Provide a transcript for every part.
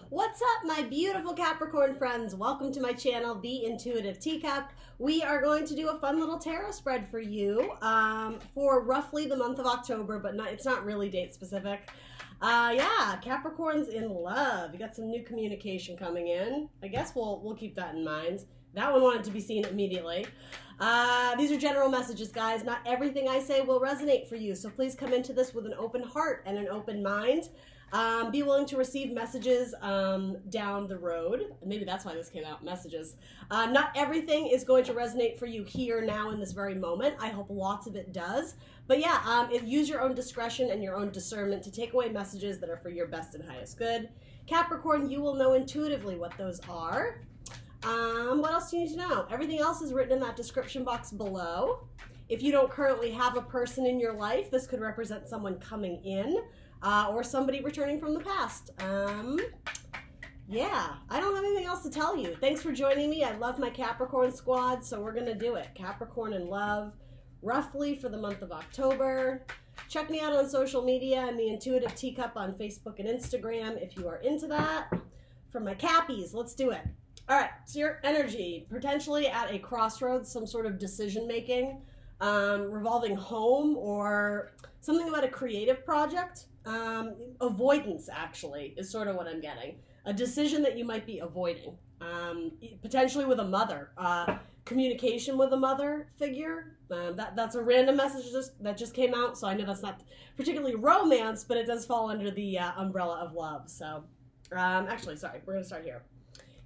What's up, my beautiful Capricorn friends? Welcome to my channel, The Intuitive Teacup. We are going to do a fun little tarot spread for you for roughly the month of October, but it's not really date specific. Yeah, Capricorn's in love. You got some new communication coming in. I guess we'll keep that in mind. That one wanted to be seen immediately. These are general messages, guys. Not everything I say will resonate for you, so please come into this with an open heart and an open mind. Be willing to receive messages down the road. Maybe that's why this came out, messages. Not everything is going to resonate for you here, now, in this very moment. I hope lots of it does. But yeah, use your own discretion and your own discernment to take away messages that are for your best and highest good. Capricorn, you will know intuitively what those are. What else do you need to know? Everything else is written in that description box below. If you don't currently have a person in your life, this could represent someone coming in. Or somebody returning from the past. Yeah, I don't have anything else to tell you. Thanks for joining me. I love my Capricorn squad, so we're going to do it. Capricorn in love, roughly for the month of October. Check me out on social media and The Intuitive Teacup on Facebook and Instagram if you are into that. For my Cappies, let's do it. All right, so your energy, potentially at a crossroads, some sort of decision making, revolving home or something about a creative project. Avoidance, actually, is sort of what I'm getting. A decision that you might be avoiding. Potentially with a mother. Communication with a mother figure. That's a random message that just came out, so I know that's not particularly romance, but it does fall under the umbrella of love. So, actually, sorry, we're going to start here.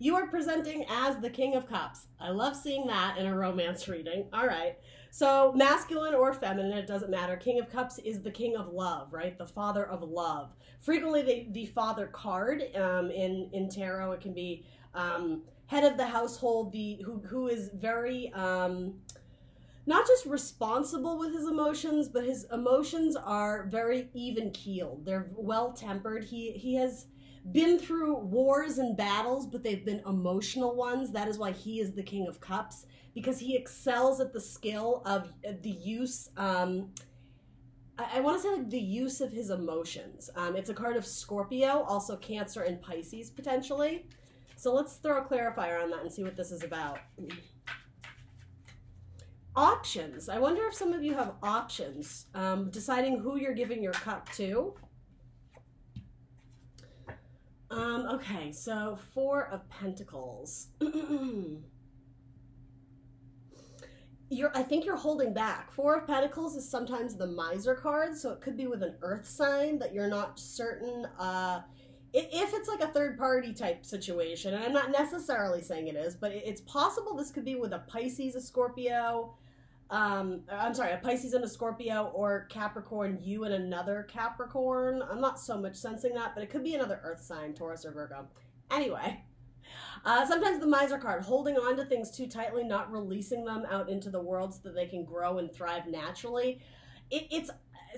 You are presenting as the King of Cups. I love seeing that in a romance reading. All right. So masculine or feminine, it doesn't matter. King of Cups is the king of love, right? The father of love. Frequently the father card in tarot, it can be head of the household, who is very not just responsible with his emotions, but his emotions are very even-keeled. They're well-tempered. He has been through wars and battles, but they've been emotional ones. That is why he is the King of Cups, because he excels at the skill of the use, I want to say like the use of his emotions. It's a card of Scorpio, also Cancer and Pisces potentially. So let's throw a clarifier on that and see what this is about. Options. I wonder if some of you have options, deciding who you're giving your cup to. Okay, so Four of Pentacles. I think you're holding back. Four of Pentacles is sometimes the miser card, so it could be with an earth sign that you're not certain. If it's like a third party type situation, and I'm not necessarily saying it is, but it's possible this could be with a Pisces, a Scorpio, I'm sorry, a Pisces and a Scorpio, or Capricorn, you and another Capricorn. I'm not so much sensing that, but it could be another earth sign, Taurus or Virgo. Anyway, sometimes the miser card, holding on to things too tightly, not releasing them out into the world so that they can grow and thrive naturally. It's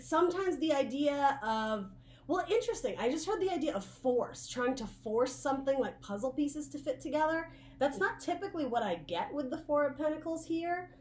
sometimes the idea of, well, interesting. I just heard the idea of force, trying to force something like puzzle pieces to fit together. That's not typically what I get with the Four of Pentacles here.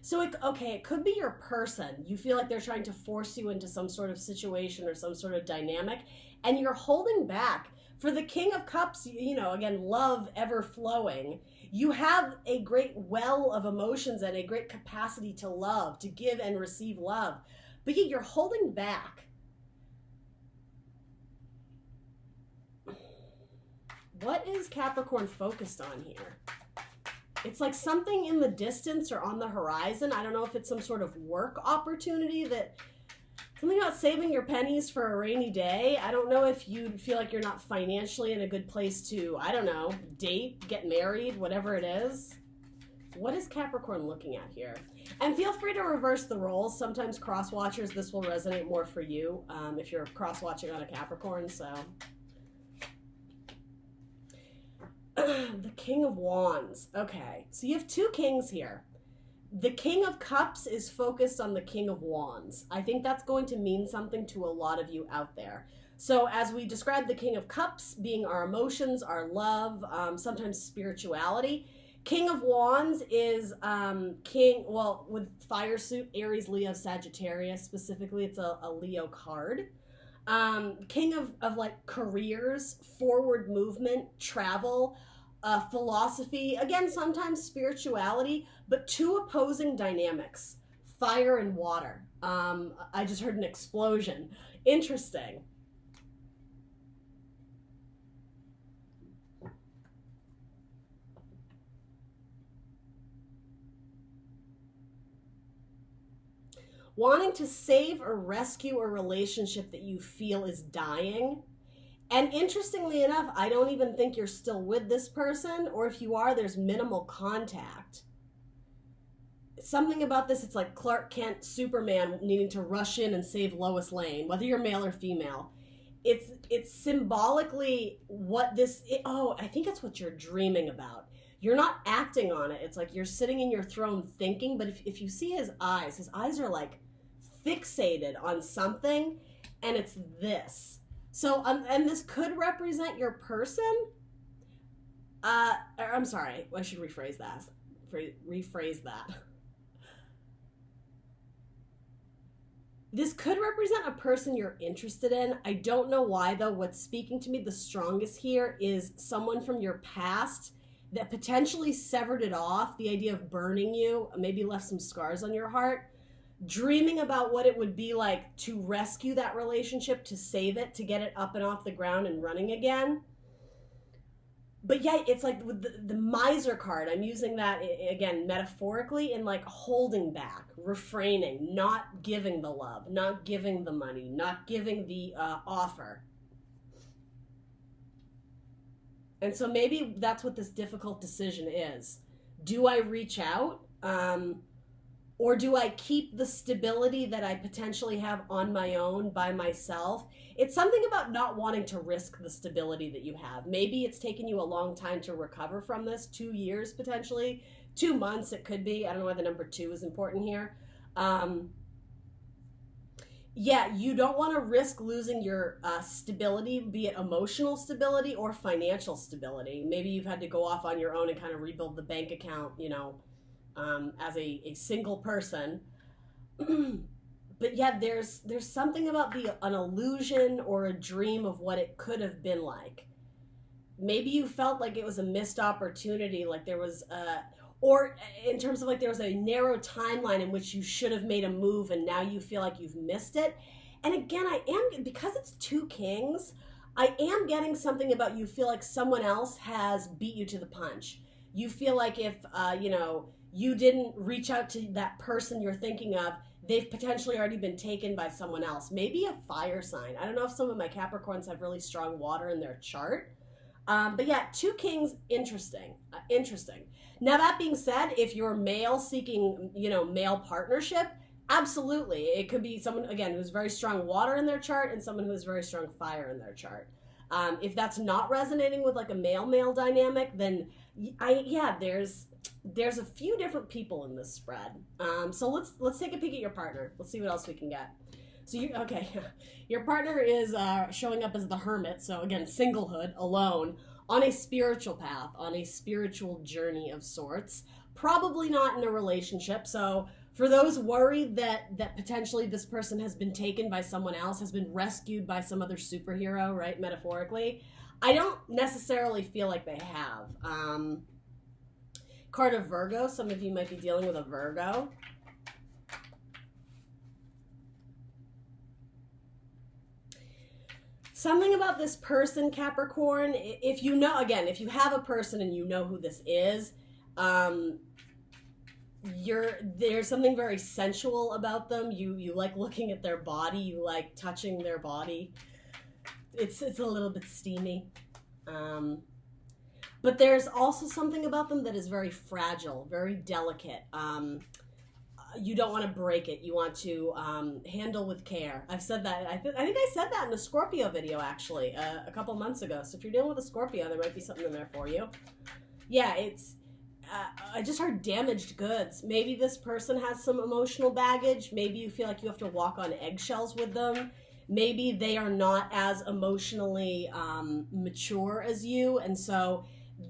So it could be your person. You feel like they're trying to force you into some sort of situation or some sort of dynamic, and you're holding back. For the King of Cups, you know, again, love ever flowing. You have a great well of emotions and a great capacity to love, to give and receive love. But yet you're holding back. What is Capricorn focused on here? It's like something in the distance or on the horizon. I don't know if it's some sort of work opportunity, something about saving your pennies for a rainy day. I don't know if you feel like you're not financially in a good place to, I don't know, date, get married, whatever it is. What is Capricorn looking at here? And feel free to reverse the roles. Sometimes cross-watchers, this will resonate more for you if you're cross-watching on a Capricorn, so... The King of Wands. Okay, so you have two kings here. The King of Cups is focused on the King of Wands. I think that's going to mean something to a lot of you out there. So as we described the King of Cups being our emotions, our love, sometimes spirituality, King of Wands is with fire suit, Aries, Leo, Sagittarius. Specifically, it's a Leo card. King of like careers, forward movement, travel, philosophy. Again, sometimes spirituality, but two opposing dynamics, fire and water. I just heard an explosion. Interesting. Wanting to save or rescue a relationship that you feel is dying. And interestingly enough, I don't even think you're still with this person, or if you are, there's minimal contact. Something about this, it's like Clark Kent, Superman needing to rush in and save Lois Lane, whether you're male or female. It's symbolically what this, I think it's what you're dreaming about. You're not acting on it. It's like you're sitting in your throne thinking, but if you see his eyes are like fixated on something, and it's this. So, and this could represent your person. I'm sorry, I should rephrase that. This could represent a person you're interested in. I don't know why, though. What's speaking to me the strongest here is someone from your past that potentially severed it off, the idea of burning you, maybe left some scars on your heart, dreaming about what it would be like to rescue that relationship, to save it, to get it up and off the ground and running again. But yeah, it's like with the miser card, I'm using that, again, metaphorically, in like holding back, refraining, not giving the love, not giving the money, not giving the offer. And so maybe that's what this difficult decision is. Do I reach out? Or do I keep the stability that I potentially have on my own by myself? It's something about not wanting to risk the stability that you have. Maybe it's taken you a long time to recover from this, 2 years potentially, 2 months it could be. I don't know why the number 2 is important here. Yeah, you don't want to risk losing your stability, be it emotional stability or financial stability. Maybe you've had to go off on your own and kind of rebuild the bank account, as a single person. But yeah, there's something about an illusion or a dream of what it could have been like. Maybe you felt like it was a missed opportunity, like there was or in terms of like there was a narrow timeline in which you should have made a move and now you feel like you've missed it. And again, because it's 2 kings, I am getting something about you feel like someone else has beat you to the punch. You feel like if, you didn't reach out to that person you're thinking of, they've potentially already been taken by someone else. Maybe a fire sign. I don't know if some of my Capricorns have really strong water in their chart. But yeah, 2 kings, interesting. Now, that being said, if you're male seeking, male partnership, absolutely. It could be someone, again, who's very strong water in their chart and someone who has very strong fire in their chart. If that's not resonating with like a male-male dynamic, then there's a few different people in this spread. So let's take a peek at your partner. Let's see what else we can get. So your partner is showing up as the hermit. So again, singlehood, alone, on a spiritual path, on a spiritual journey of sorts. Probably not in a relationship. So for those worried that potentially this person has been taken by someone else, has been rescued by some other superhero, right, metaphorically, I don't necessarily feel like they have. Card of Virgo. Some of you might be dealing with a Virgo. Something about this person, Capricorn, if you have a person and you know who this is, there's something very sensual about them. You like looking at their body, you like touching their body. It's a little bit steamy. But there's also something about them that is very fragile, very delicate. You don't want to break it. You want to handle with care. I've said that. I think I said that in a Scorpio video, actually, a couple months ago. So if you're dealing with a Scorpio, there might be something in there for you. Yeah, I just heard damaged goods. Maybe this person has some emotional baggage. Maybe you feel like you have to walk on eggshells with them. Maybe they are not as emotionally mature as you, and so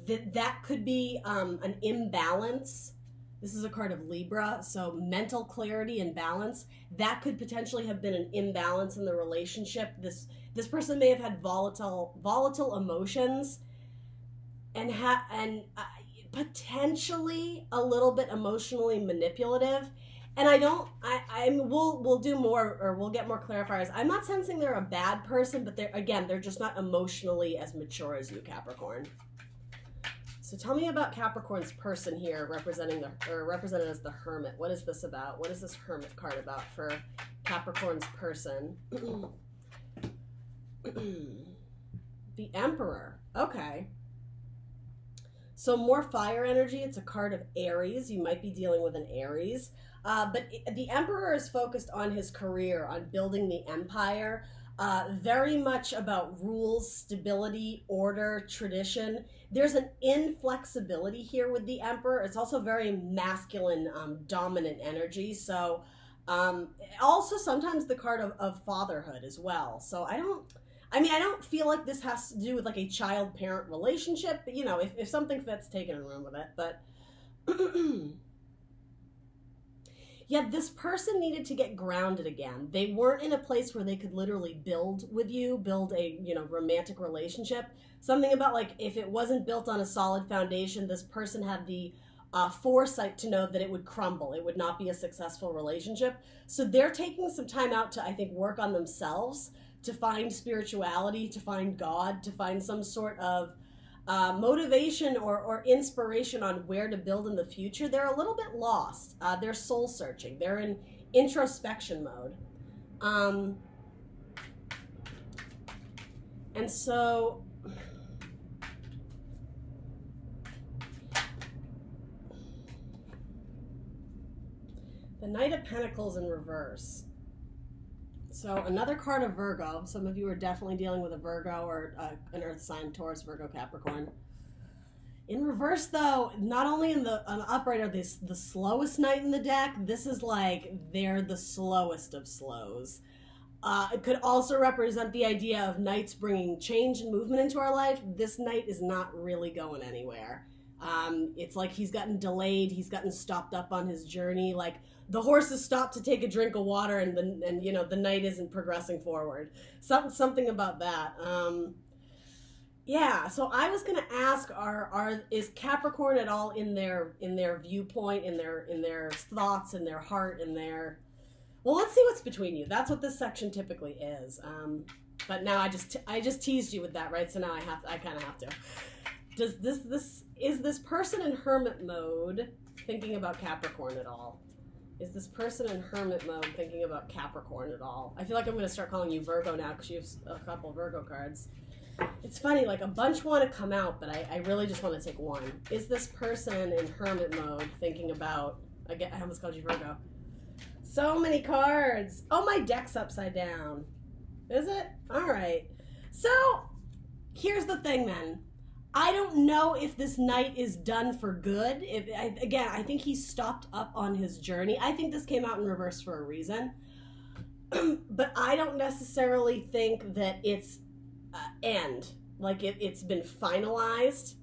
that could be an imbalance. This is a card of Libra, so mental clarity and balance. That could potentially have been an imbalance in the relationship. This person may have had volatile emotions and potentially a little bit emotionally manipulative. And we'll do more, or we'll get more clarifiers. I'm not sensing they're a bad person, but they're just not emotionally as mature as you, Capricorn. So tell me about Capricorn's person here, represented as the Hermit. What is this about? What is this Hermit card about for Capricorn's person? The Emperor. Okay. So more fire energy. It's a card of Aries. You might be dealing with an Aries. But the Emperor is focused on his career, on building the empire. Very much about rules, stability, order, tradition. There's an inflexibility here with the Emperor. It's also very masculine, dominant energy. So also sometimes the card of fatherhood as well. So I don't feel like this has to do with like a child-parent relationship. But, you know, if something fits, take it and run with it. But yeah, this person needed to get grounded again. They weren't in a place where they could literally build with you, build a, romantic relationship. Something about like, if it wasn't built on a solid foundation, this person had the foresight to know that it would crumble. It would not be a successful relationship. So they're taking some time out to, I think, work on themselves, to find spirituality, to find God, to find some sort of motivation or inspiration on where to build in the future. They're a little bit lost. They're soul searching. They're in introspection mode. And so the Knight of Pentacles in reverse. So another card of Virgo. Some of you are definitely dealing with a Virgo or an Earth sign, Taurus, Virgo, Capricorn. In reverse, though, not only on the upright are this the slowest knight in the deck. This is like they're the slowest of slows. It could also represent the idea of knights bringing change and movement into our life. This knight is not really going anywhere. It's like he's gotten delayed. He's gotten stopped up on his journey. Like the horse has stopped to take a drink of water, and the knight isn't progressing forward. Something about that. Yeah. So I was gonna ask, is Capricorn at all in their viewpoint, in their thoughts, in their heart, in their? Well, let's see what's between you. That's what this section typically is. But now I just teased you with that, right? So now I kind of have to. Is this person in hermit mode thinking about Capricorn at all? Is this person in hermit mode thinking about Capricorn at all? I feel like I'm going to start calling you Virgo now because you have a couple Virgo cards. It's funny, like a bunch want to come out, but I really just want to take one. Is this person in hermit mode thinking about, I almost called you Virgo. So many cards. Oh, my deck's upside down. Is it? All right. So here's the thing then. I don't know if this knight is done for good. I think he stopped up on his journey. I think this came out in reverse for a reason. But I don't necessarily think that it's end. Like it's been finalized.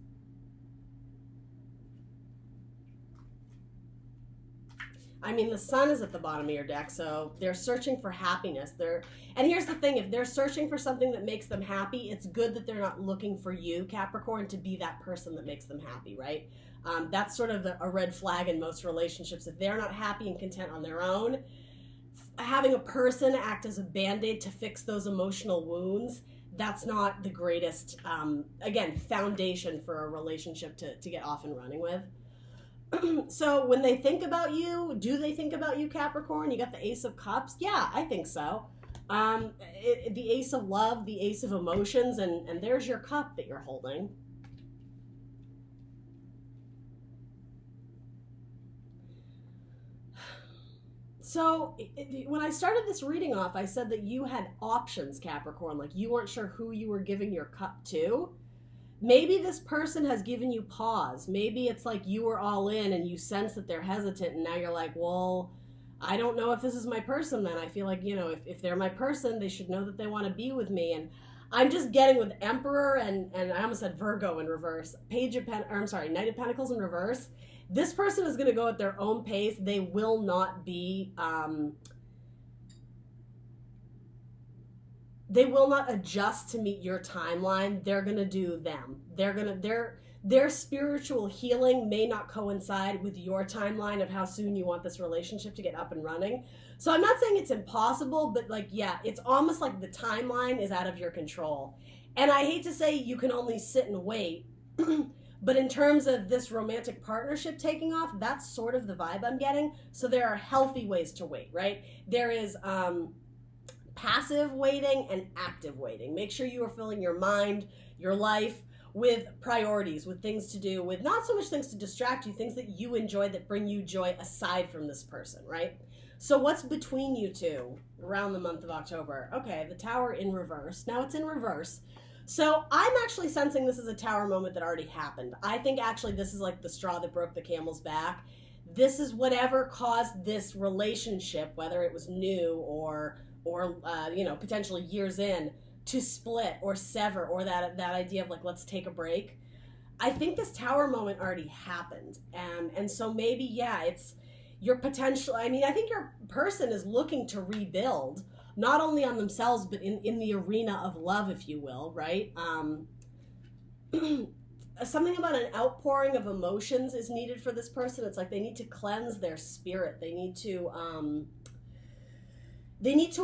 I mean, the sun is at the bottom of your deck, so they're searching for happiness. And here's the thing, if they're searching for something that makes them happy, it's good that they're not looking for you, Capricorn, to be that person that makes them happy, right? That's sort of a red flag in most relationships. If they're not happy and content on their own, having a person act as a Band-Aid to fix those emotional wounds, that's not the greatest, again, foundation for a relationship to get off and running with. So when they think about you, do they think about you, Capricorn? You got the Ace of Cups? Yeah, I think so. The Ace of Love, the Ace of Emotions, and there's your cup that you're holding. So when I started this reading off, I said that you had options, Capricorn. Like you weren't sure who you were giving your cup to. Maybe this person has given you pause. Maybe it's like you were all in and you sense that they're hesitant and now you're like, well, I don't know if this is my person then. I feel like, if they're my person, they should know that they want to be with me. And I'm just getting with Emperor and I almost said Virgo in reverse. Knight of Pentacles in reverse. This person is going to go at their own pace. They will not be, they will not adjust to meet your timeline. They're going to do them. Their spiritual healing may not coincide with your timeline of how soon you want this relationship to get up and running. So I'm not saying it's impossible, but like, yeah, it's almost like the timeline is out of your control. And I hate to say you can only sit and wait, but in terms of this romantic partnership taking off, that's sort of the vibe I'm getting. So there are healthy ways to wait, right? There is passive waiting and active waiting. Make sure you are filling your mind, your life, with priorities, with things to do, with not so much things to distract you, things that you enjoy that bring you joy aside from this person, right? So what's between you two around the month of October? Okay, the Tower in reverse. Now it's in reverse. So I'm actually sensing this is a Tower moment that already happened. I think actually this is like the straw that broke the camel's back. This is whatever caused this relationship, whether it was new or you know, potentially years in, to split or sever, or that idea of like, let's take a break. I think this Tower moment already happened. And so maybe, yeah, it's your potential. I mean, I think your person is looking to rebuild, not only on themselves, but in the arena of love, if you will, right? Something about an outpouring of emotions is needed for this person. It's like they need to cleanse their spirit. They need to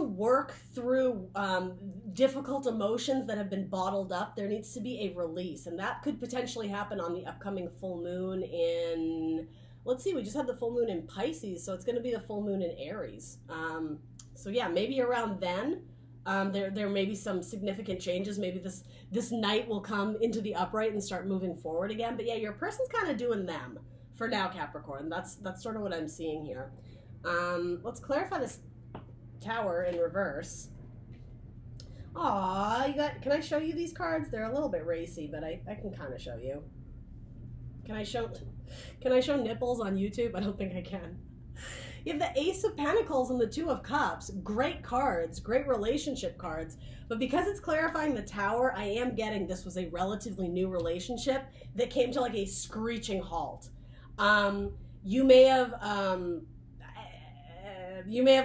work through difficult emotions that have been bottled up. There needs to be a release, and that could potentially happen on the upcoming full moon in, let's see, we just had the full moon in Pisces, so it's going to be the full moon in Aries. So yeah, maybe around then, there may be some significant changes. Maybe this night will come into the upright and start moving forward again. But yeah, your person's kind of doing them for now, Capricorn. That's sort of what I'm seeing here. Let's clarify this Tower in reverse. Aw, can I show you these cards? They're a little bit racy, but I can kind of show you. Can I show nipples on YouTube? I don't think I can. You have the Ace of Pentacles and the Two of Cups. Great cards, great relationship cards. But because it's clarifying the Tower, I am getting this was a relatively new relationship that came to like a screeching halt. You may have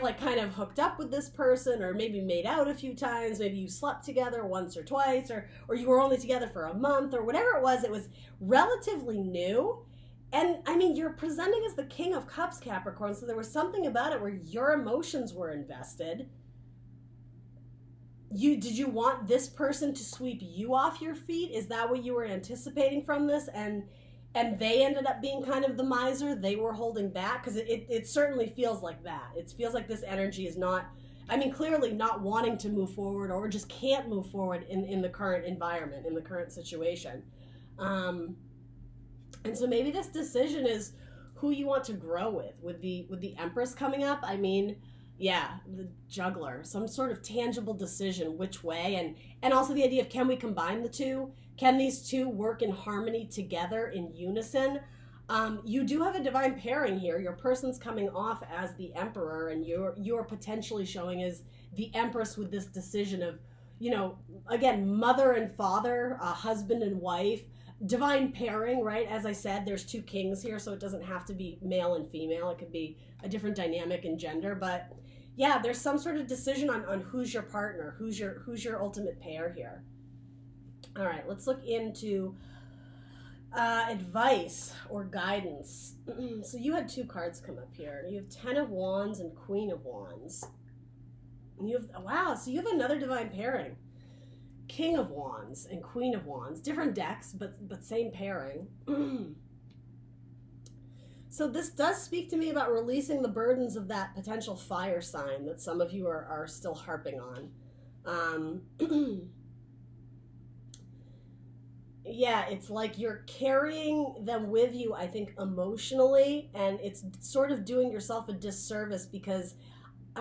like kind of hooked up with this person, or maybe made out a few times. Maybe you slept together once or twice, or you were only together for a month, or whatever it was. It was relatively new. And I mean, you're presenting as the King of Cups, Capricorn, so there was something about it where your emotions were invested. Did you want this person to sweep you off your feet? Is that what you were anticipating from this? And they ended up being kind of the miser. They were holding back, because it certainly feels like that. It feels like this energy is not, I mean, clearly not wanting to move forward, or just can't move forward in the current environment, in the current situation. And so maybe this decision is who you want to grow with the Empress coming up. I mean, yeah, the Juggler, some sort of tangible decision which way, and also the idea of, can we combine the two? Can these two work in harmony together in unison? You do have a divine pairing here. Your person's coming off as the Emperor, and you're potentially showing as the Empress with this decision of, you know, again, mother and father, husband and wife, divine pairing, right? As I said, there's two kings here, so it doesn't have to be male and female. It could be a different dynamic in gender, but yeah, there's some sort of decision on who's your partner, who's your ultimate pair here. All right, let's look into advice or guidance. So you had two cards come up here. You have 10 of Wands and Queen of Wands. And you have, wow, so you have another divine pairing. King of Wands and Queen of Wands. Different decks, but same pairing. So this does speak to me about releasing the burdens of that potential fire sign that some of you are still harping on. Yeah, it's like you're carrying them with you, I think, emotionally, and it's sort of doing yourself a disservice, because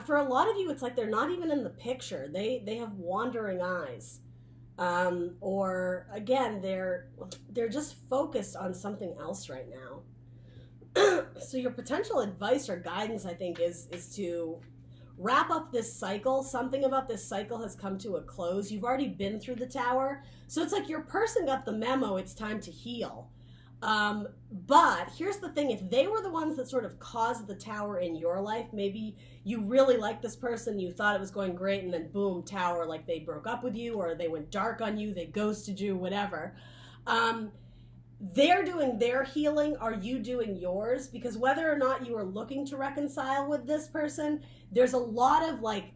for a lot of you, it's like they're not even in the picture. They have wandering eyes. Or again, they're just focused on something else right now. So your potential advice or guidance, I think, is to wrap up this cycle. Something about this cycle has come to a close. You've already been through the tower. So it's like your person got the memo, it's time to heal. But here's the thing, if they were the ones that sort of caused the tower in your life, maybe you really liked this person, you thought it was going great, and then boom, tower, like they broke up with you, or they went dark on you, they ghosted you, whatever. They're doing their healing. Are you doing yours? Because whether or not you are looking to reconcile with this person, there's a lot of like,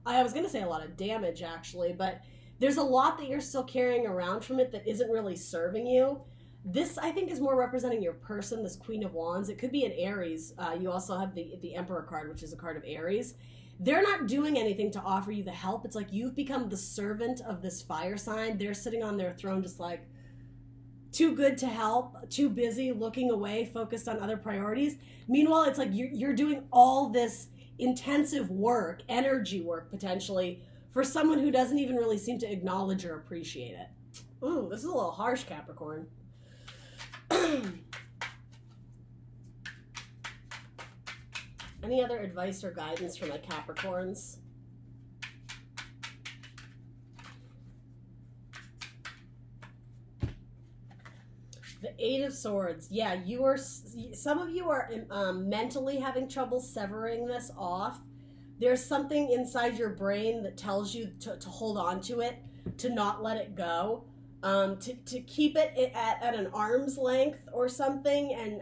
I was going to say a lot of damage actually, but there's a lot that you're still carrying around from it that isn't really serving you. This, I think, is more representing your person, this Queen of Wands. It could be an Aries. You also have the Emperor card, which is a card of Aries. They're not doing anything to offer you the help. It's like you've become the servant of this fire sign. They're sitting on their throne just like, too good to help, too busy, looking away, focused on other priorities. Meanwhile, it's like you're doing all this intensive work, energy work potentially, for someone who doesn't even really seem to acknowledge or appreciate it. Ooh, this is a little harsh, Capricorn. Any other advice or guidance for my Capricorns? The Eight of Swords. Yeah, some of you are mentally having trouble severing this off. There's something inside your brain that tells you to hold on to it, to not let it go, to keep it at an arm's length or something. And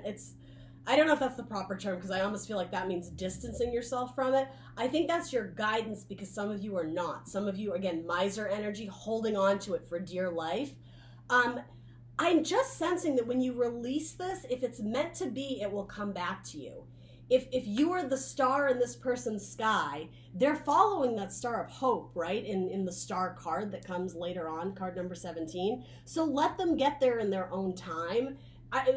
I don't know if that's the proper term, because I almost feel like that means distancing yourself from it. I think that's your guidance, because some of you are not. Some of you, again, miser energy, holding on to it for dear life. I'm just sensing that when you release this, if it's meant to be, it will come back to you. If you are the star in this person's sky, they're following that star of hope, right? In the star card that comes later on, card number 17. So let them get there in their own time. This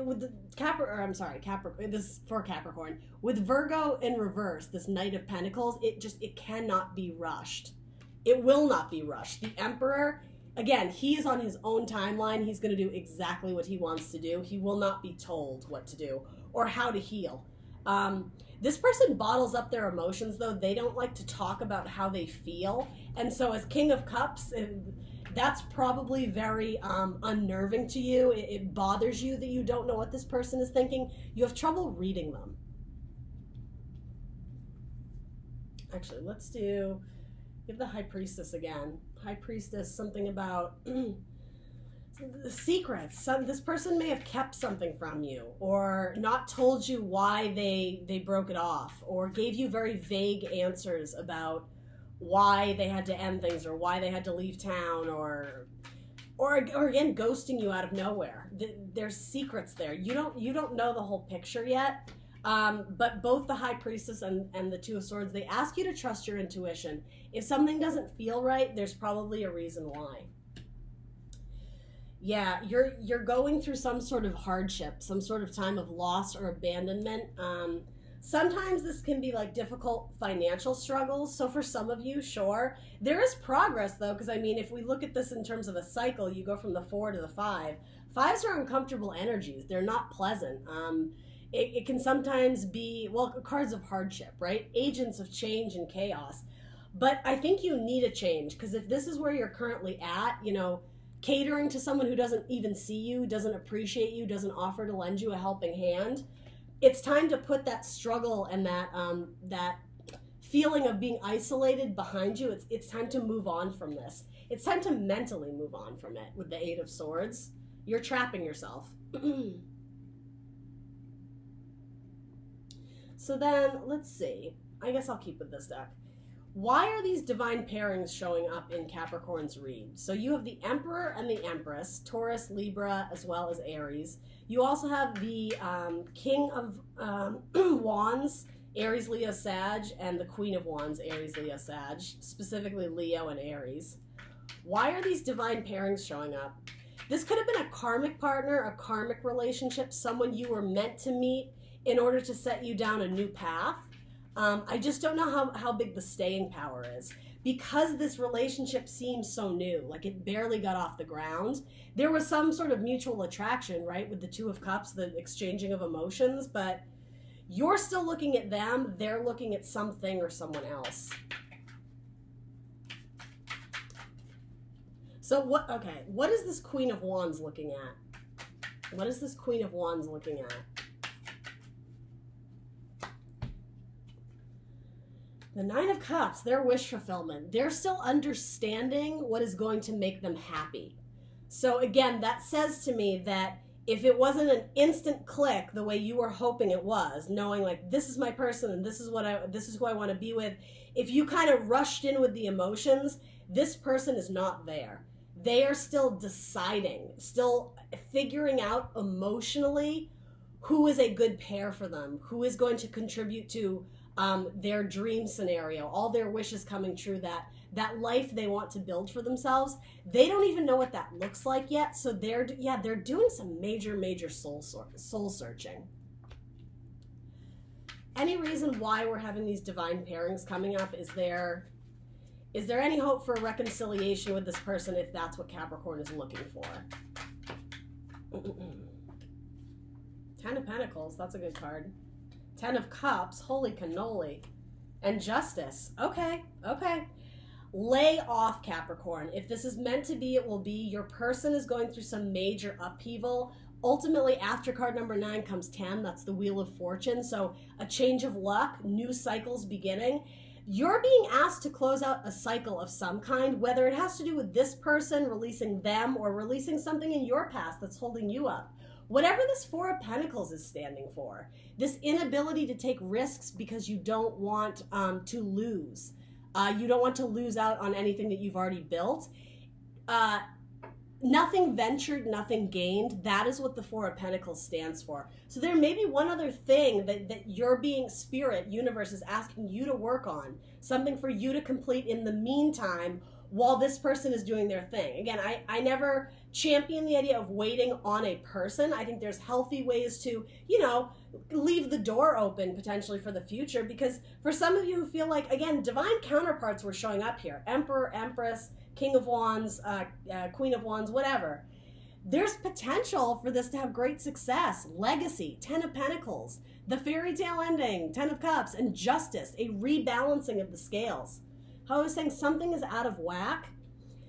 is for Capricorn. With Virgo in reverse, this Knight of Pentacles, it cannot be rushed. It will not be rushed. The Emperor, again, he is on his own timeline. He's going to do exactly what he wants to do. He will not be told what to do or how to heal. This person bottles up their emotions, though. They don't like to talk about how they feel. And so as King of Cups, that's probably very unnerving to you. It bothers you that you don't know what this person is thinking. You have trouble reading them. Actually, let's give the High Priestess again. High Priestess, something about secrets. This person may have kept something from you, or not told you why they broke it off, or gave you very vague answers about why they had to end things, or why they had to leave town, or again, ghosting you out of nowhere. There's secrets there. You don't know the whole picture yet. But both the High Priestess and the Two of Swords, they ask you to trust your intuition. If something doesn't feel right, there's probably a reason why. Yeah, you're going through some sort of hardship, some sort of time of loss or abandonment. Sometimes this can be like difficult financial struggles. So for some of you, sure. There is progress though, because I mean, if we look at this in terms of a cycle, you go from the 4 to the 5. 5s are uncomfortable energies. They're not pleasant. It can sometimes be, well, cards of hardship, right? Agents of change and chaos. But I think you need a change, because if this is where you're currently at, catering to someone who doesn't even see you, doesn't appreciate you, doesn't offer to lend you a helping hand, it's time to put that struggle and that feeling of being isolated behind you. It's time to move on from this. It's time to mentally move on from it with the 8 of Swords. You're trapping yourself. So then, let's see. I guess I'll keep with this deck. Why are these divine pairings showing up in Capricorn's read? So you have the Emperor and the Empress, Taurus, Libra, as well as Aries. You also have the King of Wands, Aries, Leo, Sag, and the Queen of Wands, Aries, Leo, Sag, specifically Leo and Aries. Why are these divine pairings showing up? This could have been a karmic partner, a karmic relationship, someone you were meant to meet in order to set you down a new path. I just don't know how big the staying power is. Because this relationship seems so new, like it barely got off the ground, there was some sort of mutual attraction, right, with the Two of Cups, the exchanging of emotions, but You're still looking at them. They're looking at something or someone else. So what is this Queen of Wands looking at? What is this Queen of Wands looking at? The Nine of Cups, their wish fulfillment. They're still understanding what is going to make them happy. So again, that says to me that if it wasn't an instant click the way you were hoping it was, knowing like this is my person and this is who I want to be with, if you kind of rushed in with the emotions, this person is not there. They are still deciding, still figuring out emotionally who is a good pair for them, who is going to contribute to their dream scenario, all their wishes coming true, that life they want to build for themselves. They don't even know what that looks like yet. So they're doing some major soul searching. Any reason why we're having these divine pairings coming up? Is there any hope for reconciliation with this person if that's what Capricorn is looking for? 10 of Pentacles, that's a good card. 10 of Cups, holy cannoli. And Justice. Okay. Lay off, Capricorn. If this is meant to be, it will be. Your person is going through some major upheaval. Ultimately, after card number 9 comes 10. That's the Wheel of Fortune. So a change of luck, new cycles beginning. You're being asked to close out a cycle of some kind, whether it has to do with this person, releasing them, or releasing something in your past that's holding you up. Whatever this Four of Pentacles is standing for, this inability to take risks because you don't want to lose. You don't want to lose out on anything that you've already built. Nothing ventured, nothing gained. That is what the Four of Pentacles stands for. So there may be one other thing that you're being, Spirit, Universe is asking you to work on. Something for you to complete in the meantime while this person is doing their thing. Again, I never champion the idea of waiting on a person. I think there's healthy ways to, leave the door open potentially for the future, because for some of you who feel like, again, divine counterparts were showing up here. Emperor, Empress, King of Wands, Queen of Wands, whatever. There's potential for this to have great success, legacy, 10 of Pentacles, the fairy tale ending, 10 of Cups, and Justice, a rebalancing of the scales. How I was saying, something is out of whack.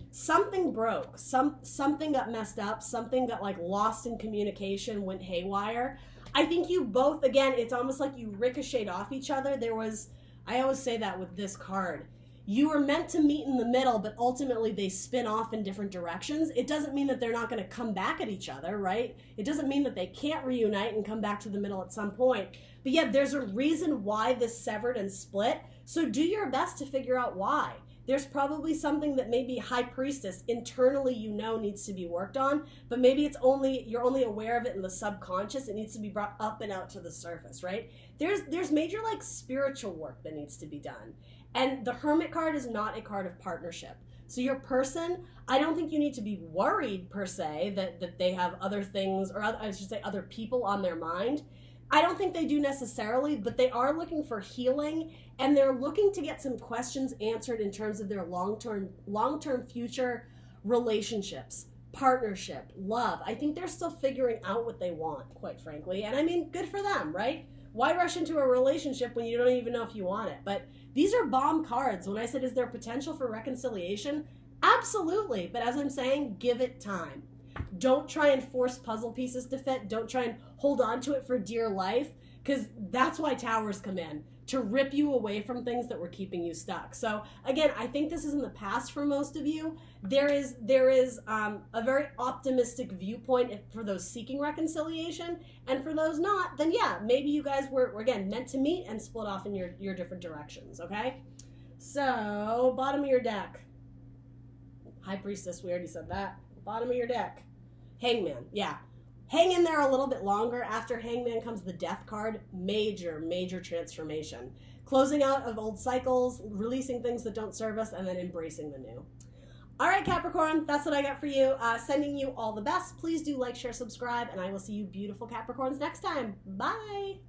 Something broke. Something got messed up. Something got lost in communication, went haywire. I think you both, again, it's almost like you ricocheted off each other. I always say that with this card. You were meant to meet in the middle, but ultimately they spin off in different directions. It doesn't mean that they're not going to come back at each other, right? It doesn't mean that they can't reunite and come back to the middle at some point. But yeah, there's a reason why this severed and split. So do your best to figure out why. There's probably something that maybe High Priestess internally needs to be worked on, but maybe you're only aware of it in the subconscious. It needs to be brought up and out to the surface, right? There's major spiritual work that needs to be done. And the Hermit card is not a card of partnership. So your person, I don't think you need to be worried per se that they have other things, or I should say other people on their mind. I don't think they do necessarily, but they are looking for healing, and they're looking to get some questions answered in terms of their long-term future relationships, partnership, love. I think they're still figuring out what they want, quite frankly. And I mean, good for them, right? Why rush into a relationship when you don't even know if you want it? But these are bomb cards. When I said, is there potential for reconciliation? Absolutely. But as I'm saying, give it time. Don't try and force puzzle pieces to fit. Don't try and hold on to it for dear life, because that's why towers come in, to rip you away from things that were keeping you stuck. So again, I think this is in the past for most of you. There is a very optimistic viewpoint for those seeking reconciliation, and for those not, then yeah, maybe you guys were again meant to meet and split off in your different directions. Okay, so bottom of your deck, High Priestess, we already said that. Bottom of your deck, Hangman. Yeah, hang in there a little bit longer. After Hangman comes the Death card. Major transformation, closing out of old cycles, releasing things that don't serve us, and then embracing the new. All right, Capricorn, that's what I got for you. Sending you all the best. Please do like, share, subscribe, and I will see you beautiful Capricorns next time. Bye.